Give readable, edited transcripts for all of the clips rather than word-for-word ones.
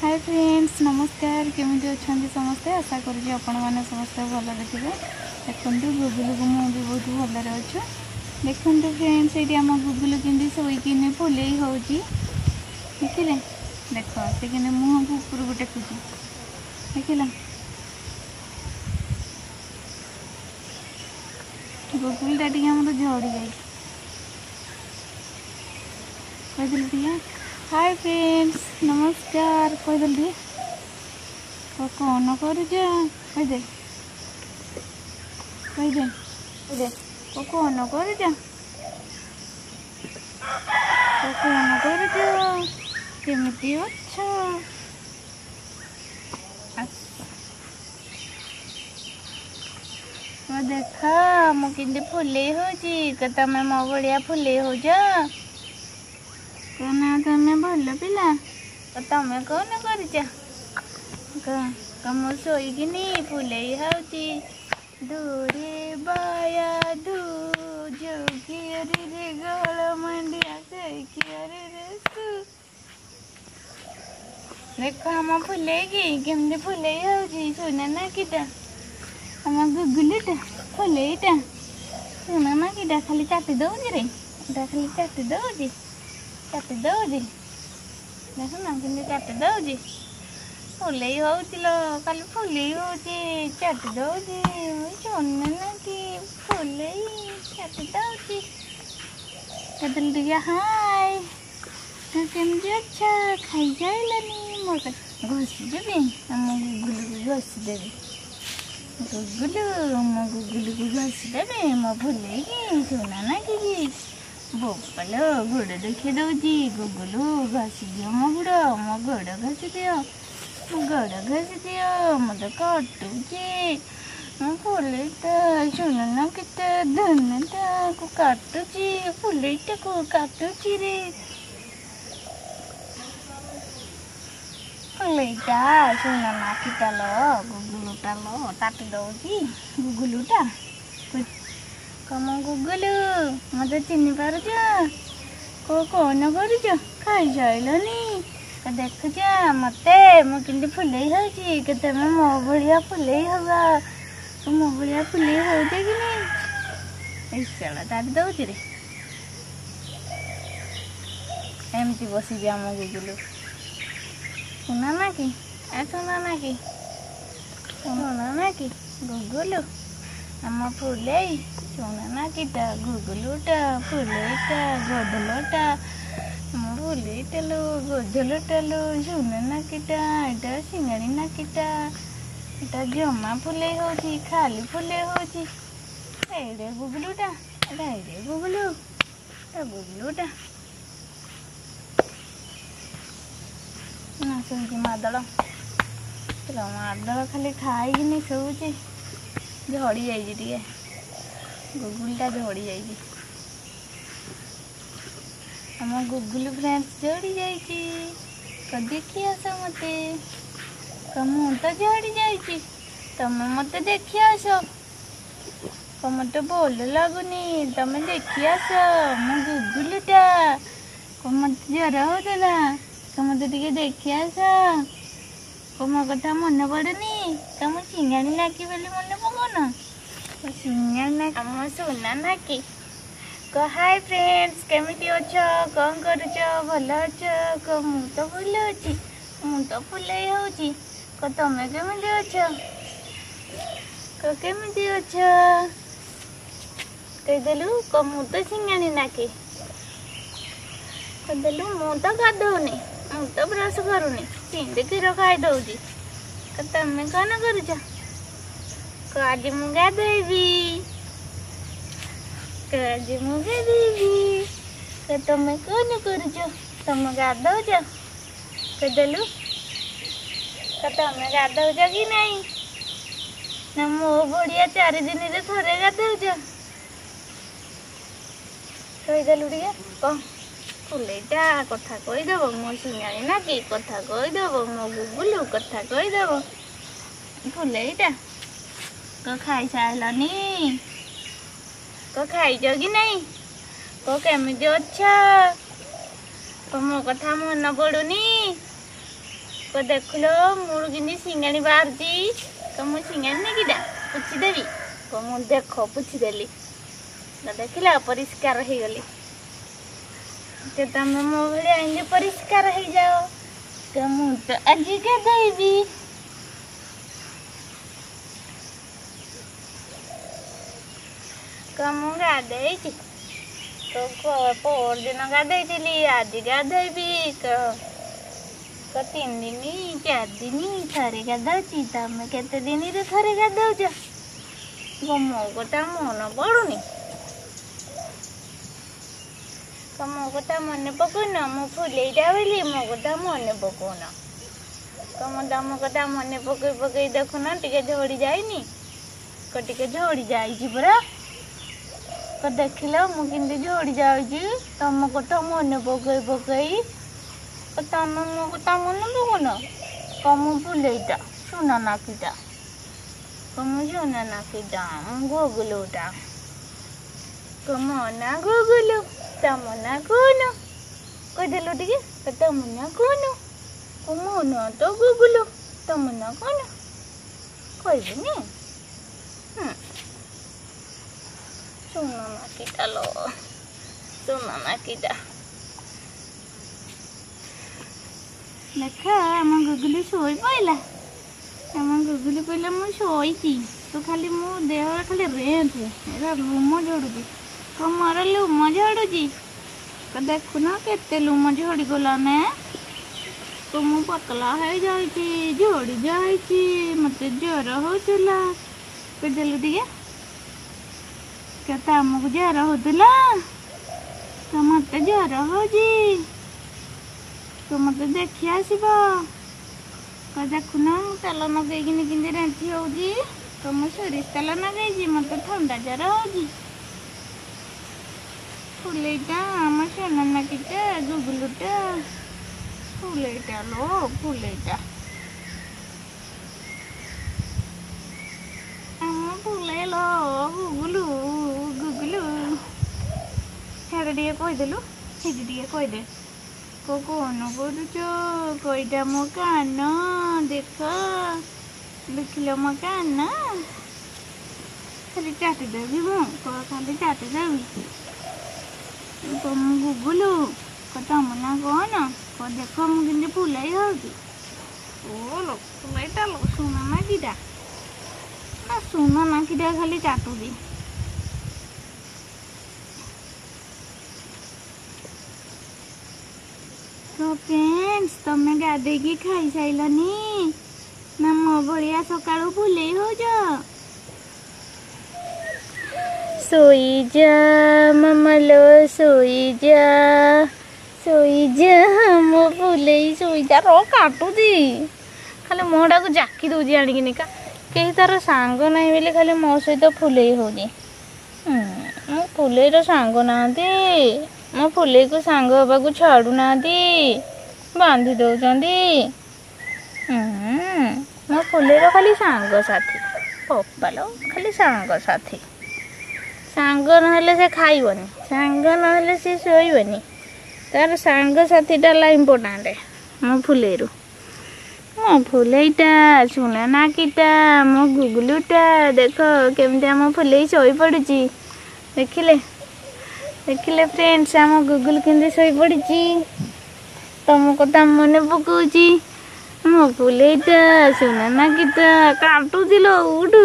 Hi friends नमस्कार केमी अच्छा समस्ते आशा करुँच आपण मैंने समस्ते भलरे थे। देखो गुगुलू को मुझे बहुत भलरे अच्छे देखो फ्रेंड्स ये आम गुगुलू कि शोकिन फुले देखिले देख से कि मुँह को ऊपर को टेकुची देखिला गुगुलटा टी झड़ी जाए कही हाय फ्रेंड्स नमस्कार कहीदे कौन कर कहीदे कहीदे कौन कर कौन करमती अच्छा देखा मुझे फुले हो तमें मो भाया फुले हो तमें भल पिला तमें कौन कर शोकिनी फुले दूरे बाया दू जो रे गल मंडिया देख हम फुले कि फुले सुना ना किटा हम गुगुलटा फुलेटा सुना ना किटा खाली चाटी दौर रे खाली चाटी दौर चाटी दौर देखना कि चाटी दौर फुले खाली फुले चाटी दौर सुना ना कि फुले चाटी दौर कदल हाय केमती अच्छा खाई जाइलानी मोर घसी देवी आम गुगुलू को घसी देवी गुगुलू को घसी देवी मो फुले सुना ना कि बोपाल गोड़ देखी दौची गुगुलू घसी दियो मो गोड़ घसी दियो मत काटुची मो फुलेटा सुना ना केते धनटा को काटुची फुलेटा को काटुची रे फुलेटा सुना ना किटा गुगुलूटा ताटी दौची गुगुलूटा कम गुगुलू मत चिन्ह पारुच कौन कर खाई जाइलनी देखुच मत मुझे फुले होते मो भाया फुले हवा मो भाया फुले हो कि नहीं ताटी दौच रे एमती बस आम गुगुलू सुना ना कि सुना ना कि गुगुलू आम फुले सुना ना किटा गुगुलूटा फुलेटा गदलटा फुलेटा लो गदलटा लो सुना ना किटा एटा सिंगाड़ी ना किटा एटा जमा फुले होची खाली फुले होची एडे गुगुलूटा एडे गुगुलूटा ना सुनची मादल खाली खाई शोची झड़ी जाइए गुगुलटा झड़ी जाइए आम गुगुलू फ्रेंड्स झड़ी जाइए देखी आस मत मुँह तो झड़ी जाइए तमें मत देखी आस मत भल लगुनि तमें देखी आस मो गुगुलूटा मत ज्वर होता मत टे देखी आस मो कथा मन पड़नी तुम सिंगाणी नाकी बोली मन पकौन सिंगाणी नाकी आम सुना ना कि हाय फ्रेंड्स केमिति अच्छ कौन करुच भल अच्छ मु तो भल अच्छी मु तो फुले होची तमें केमिति अच्छ केमिति अच्छ कहीदेलु मु तो सिंगाणी नाकी कहीदेलु मु तो गाधौनी मु तो ब्रश करूनी सीधे क्षीर खाई दौची तमें कौन करुच आज मु गाधेबी तमें कौन करुच तुम गाधौच कहीदेलु तमें गाधौच कि नहीं ना मो भाया 4 दिन रे थरे गाधौच कहीदेलु टे कौन फुलेटा कथा कहीदेव मो सिंगाणी ना कि कथा कहीदेव मो गुगुलू कथा कहीदेव फुलेटा खाई सारलनी खाइज कि नहीं केमिति अच्छा मो कथा मन पड़ुनी को देख लो मोर कि सिंगाणी बाहर तो मुझे सिंगाणी नहीं कि पुछीदेवी को मुझे देख पुछीदेली देख लो परिष्कार हो गली तो तुम मो भाई परिष्कार हो जाओ तो मुझे तो आज गाधेबी कम गाधे तो पोर दिन गाधे आज गाधेबी तो 3 दिन 4 दिन थे गाधुची तुम केते दिन थे गाधौच मो कथा मन पड़ुनी तो मो कथा मन पकौन मो फुलेटा बोली मो कथा मन पकौन तुम तुम कथा मन पकई पकई देखुन टे झड़ी जाइनी टे झड़ी जाइए परा तो देख लो मुझे झड़ी जाऊँगी तुम कथा मन पकई पकई तुम मो कथा मन पकौन कम फुलेटा सुना नाकीटा कम सुना नाकीटा गोगलूटा कम ना गोगलू तम ना कौन कहीदेलु टे तम ना कौन कम ना तो गुगुलु तम ना कौन कहबनी सुना नाकीटा लो सुना नाकीटा देख आम गुगुलू शोई पड़ा आम गुगुलू पहले मुझे शोई तो खाली मो देह खाली रेंथे लुम झड़ुची तो मोर लुम झड़ुची तो देखुन केते लुम झड़ी गला ने तो मु पतला हो जाइए झड़ी जाइए मत ज्वर होता कहदेलु टे आमको ज्वर होता तो मत ज्वर हो तो मत देखी आसब देखुन तेल नगेकिन कि रेंथी हो तो मुझे सोरिष तेल नगे मत ठंडा ज्वर हो फुलेटा आम सोना नाकीटा गुगुलुटा फुलेटा लो फुलेटा आम फुले लो गुगुलु गुगुलु हेरे टे कहीदेलु हिटी टे कहीदे कौन करुच कईटा मो कान देख देखिल मो कान खाली चाटिदेवी मु खाली चाटिदेवी तुम गुगुलु तुम ना कौन को देख मुझे फुलाई होगी ओ फुलाईटा लो सुना नाकीटा ना सुना नाकीटा खाली चाटुदी तो फ्रेंड्स तुम गाधे खाई साइलनी ना मो भाया सकाळु फुले हो सोई जा मामा लो सोई जा मो फुले सोई जा रो काटुदी खाली मोटा को जाकी दौजी आणिकी कहीं तार सांग ना बोले खाली मो सहित फुले हो मो फुलेर सांग ना मो फुले को सांग हवा को छाड़ू ना बांधी दौरान मो फुलेर खाली सांग साथी पपालो खाली सांग साथी सांग ना से खाइबनी सांग ना से शोबनी तार सांग साथीटा इम्पोर्टाट मो फुलेरू मो फुलेटा सुना नाकीटा मो गुगुलुटा देख केमती आम फुले शोई पड़ुची देखिले देखिले फ्रेंड्स आम गुगुल केमती शोई पड़ी तुम कथा मन पकाउची मो फुलेटा सुना नाकीटा काटुची लो उठू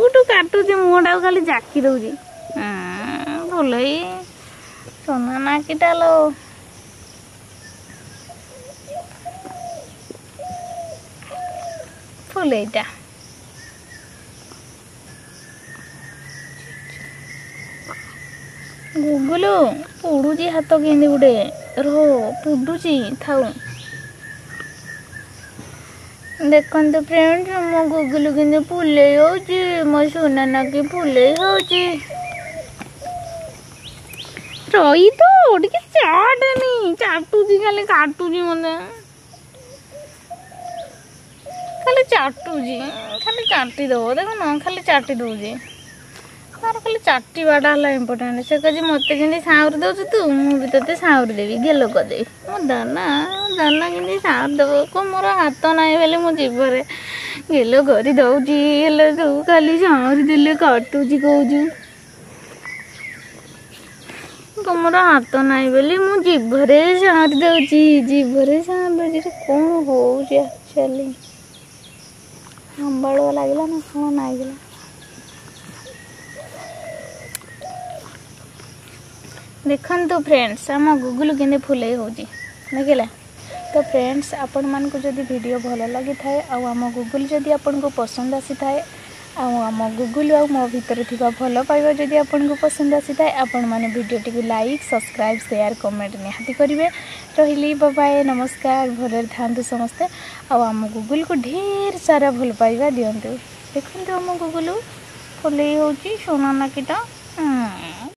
उठू काटुची मुहटा खाली जाकी दौजी फुले सुना नाकीटा लो फुलेटा गुगुलु पुड़ुची हाथ केंदी गुटे रो पुडुची थाऊ देखते फ्रेंड्स मो गुगुलु केंदी फुले होची मो सोना नाकी फुले होची रही तो टिके चाटनी चाटुची खाली काटुची मते खाली चाटुची खाली चाटी दो देख न खाली चाटी दौजी तार खाली चाटीबाटा है इम्पोर्टाट से कहे मत जमी साउरी दौर तू मुझे ते साउरी देवी गेलो करदेवी मो दाना दाना कि साथ देव को मोर हाथ ना बोले मो जीभरे गेलो कर दौची हेले तू खाली झाँरी देले काटुची कौचु तुमर हाथ ना बोली मु जीभरे झाँरी दौची जीभरे झाँरी दौची कौन हो एक्चुअली हम्बाड़ुआ लगला ना कौन नागिला देखु फ्रेंड्स आम गुगुल के फुले हो देखिला तो फ्रेंड्स आपण मान को जदि वीडियो भल लगी थाए आम गुगुल जदि आपन को पसंद आसी थाए आम गुगुल आ मो भीतर थिबा भल पाइबा जदि आपन को पसंद आसी थाए आपण माने वीडियो टी लाइक सब्सक्राइब शेयर कमेंट निहाती करेंगे रही बाय नमस्कार भले था समस्ते आम गुगुल को ढेर सारा भल पाइबा दिंतु देखो आम गुगुल फुले हो सोना नाकीटा